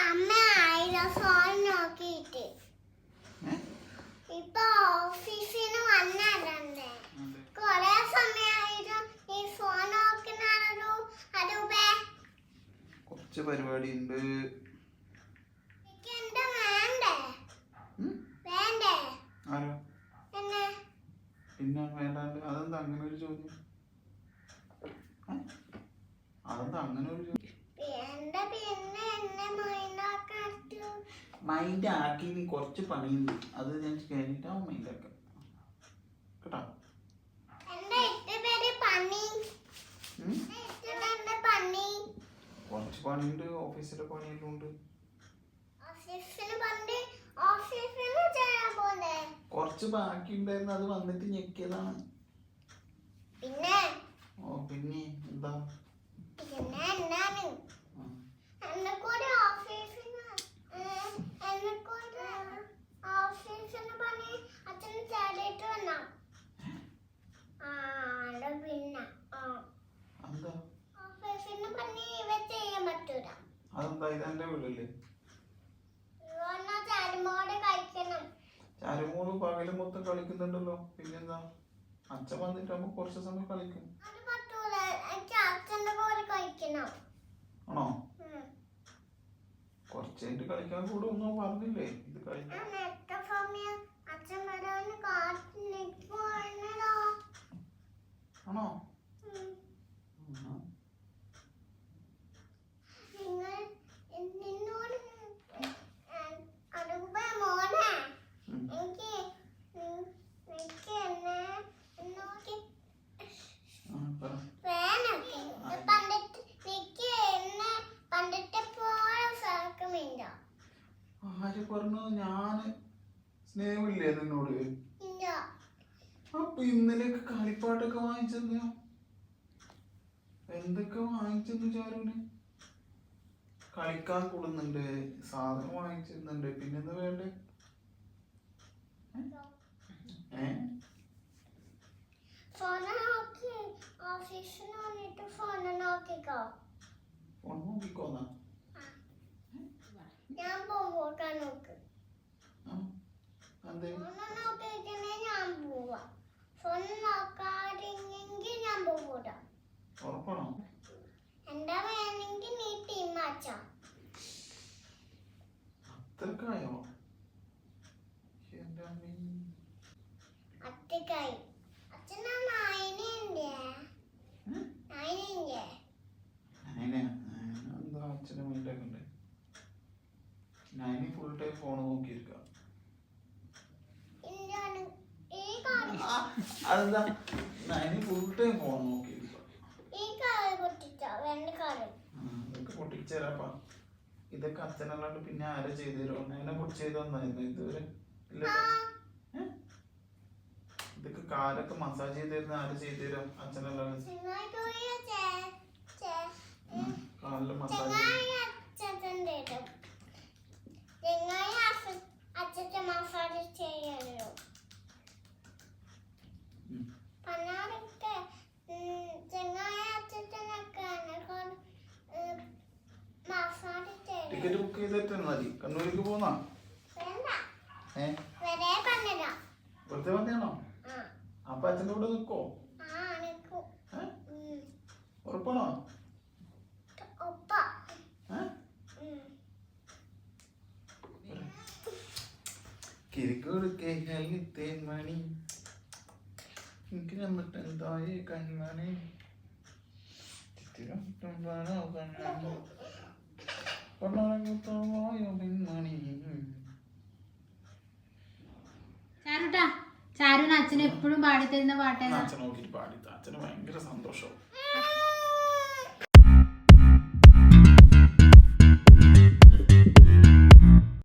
അമ്മ ആയിരം ഫോൺ നോക്കിയിട്ട് ഇപ്പൊ ഓഫീസിന് വന്നതല്ലേ കൊറേ സമയമായിട്ട് ഈ ഫോൺ നോക്കുന്നോ അതൂപേ കുറച്ച് പരിപാടി ഉണ്ട്. എന്താ വേണ്ടേ വേണ്ടേ ആരോ എന്നെ പിന്നെ വേണ്ടാണ്ട് അതെന്താ അങ്ങനെ ഒരു ചോദ്യം? അതെന്താ അങ്ങനെ ഒരു ചോദ്യം? എന്താ പിന്നെ എന്നെ മൈൻഡാക്കാത്തു മൈൻഡ് ആക്കി നീ കുറച്ച് പണിയുണ്ട്, അത് ഞാൻ കഴിഞ്ഞിട്ടാവും മൈൻഡ് ആക്കാം കേട്ടോ. എന്താ ഇത്ര പേര് പണി എന്താ പണി? കുറച്ച് പണിയുണ്ട്, ഓഫീസിലെ പണിയെല്ലാം ഉണ്ട്. ഓഫീസിന് പണ്ട് ഓഫീസിന് ചെയ്യാൻ പോലെ കുറച്ച് ബാക്കി ഉണ്ടായിരുന്നു, അത് വന്നിട്ട് ഞെക്കിയതാണ്. പിന്നെ ഓ പിന്നെ എന്താ പിന്നെ എന്താണ് എന്നെക്കൂടെ ഓഫീസിന് പണി അച്ഛന് ചേടിയിട്ട് വന്നാ പിന്നെ എന്താ ഓഫീസിന് പണി ഇവ ചെയ്യാൻ പറ്റൂല. അതെന്താ ഇതെന്റെ വീടല്ലേ? ചാരുമോട് കഴിക്കണം. ചാരുമോള് പകല് മൊത്തം കളിക്കുന്നുണ്ടല്ലോ, പിന്നെന്താ അച്ഛൻ വന്നിട്ടാകുമ്പോ കുറച്ച് സമയം കളിക്കും. അത് പറ്റൂല, എനിക്ക് അച്ഛന്റെ പോലെ കഴിക്കണം. ആണോ? കുറച്ച് കഴിഞ്ഞിട്ട് കളിക്കാൻ കൂടെ ഒന്നോ പറഞ്ഞില്ലേ ഇത് കളിക്കാൻ? അച്ഛൻ വരാൻ കാത്തു നിൽക്കുവാണല്ലോ. ആണോ? നിങ്ങൾ നിന്നോട് അതുമ്പോ മോനെ എനിക്ക് എന്നെ നോക്കി വേനൊക്കെ പണ്ടിട്ട് എനിക്ക് എന്നെ പണ്ടിട്ട് പോലെ സാക്കമില്ല. ആര് പറഞ്ഞു? ഞാന് സ്നേഹമില്ലേ നിന്നോട്? ഇല്ല. അപ്പൊ ഇന്നലെയൊക്കെ കളിപ്പാട്ടൊക്കെ വാങ്ങിച്ചെന്നോ? എന്തൊക്കെ വാങ്ങിച്ചെന്നു ചാരുവിന്? കളിക്കാൻ കൂടുന്നുണ്ട്, സാധനം വാങ്ങിച്ചിരുന്നുണ്ട്, പിന്നെന്താ വേണ്ടേ? ഫോണ് നോക്കി ഓഫീസിൽ വന്നിട്ട് ഫോണ് നോക്കിക്കോ. ഫോൺ നോക്കിക്കോന്നാ? ഞാൻ പോകാൻ നോക്ക്. എന്തേ ഫോണ് നോക്കിക്കണേ ഞാൻ പോവാ. ഫോൺ നോക്കാതെങ്കിൽ ഞാൻ പോകൂല. ഉറപ്പാണോ? എന്താ വേണമെങ്കിൽ നീ ടീം മാറ്റാം. അത്രക്കായോ? എന്റെ അമ്മേ. അത്രക്കായി. അച്ഛനാ നായനല്ലേ? നായനല്ലേ? എന്താ അച്ഛനെ മൈൻഡാക്കണ്ടേ? ഞാനീ ഫുൾ ടൈം ഫോൺ നോക്കിയിരിക്ക. അതെന്താ ഞാനീ ഫുൾ ടൈം ഫോൺ നോക്കിയിരിക്ക? ഇതൊക്കെ പൊട്ടിച്ചേരാപ്പാ. ഇതൊക്കെ അച്ഛനല്ലാണ്ട് പിന്നെ ആരാ ചെയ്തു തരുമോ? എന്നെ പൊട്ടിച്ച് ചെയ്ത് തന്നായിരുന്നു ഇതുവരെ ഇല്ല. ഇതൊക്കെ കാലൊക്കെ മസാജ് ചെയ്ത് തരുന്ന ആര് ചെയ്തു തരും? അച്ഛനല്ലാണ്ട്. കാലില് മസാജ് ടിക്കറ്റ് ബുക്ക് ചെയ്തിട്ട് മതി. കണ്ണൂർക്ക് പോന്നാ? വെറുതെ വന്നെയാണോ? അപ്പൊ അച്ഛൻ്റെ കൂടെ നിക്കോ? ഉറപ്പാണോ? കിരിക്കൊടുക്കേ മണി എനിക്ക് എന്നിട്ട് എന്തായി കൺമണി ചാരുന് അച്ഛൻ എപ്പോഴും പാടിത്തരുന്ന പാട്ടാണ്. അച്ഛൻ നോക്കിട്ട് പാടി, അച്ഛന് ഭയങ്കര സന്തോഷം.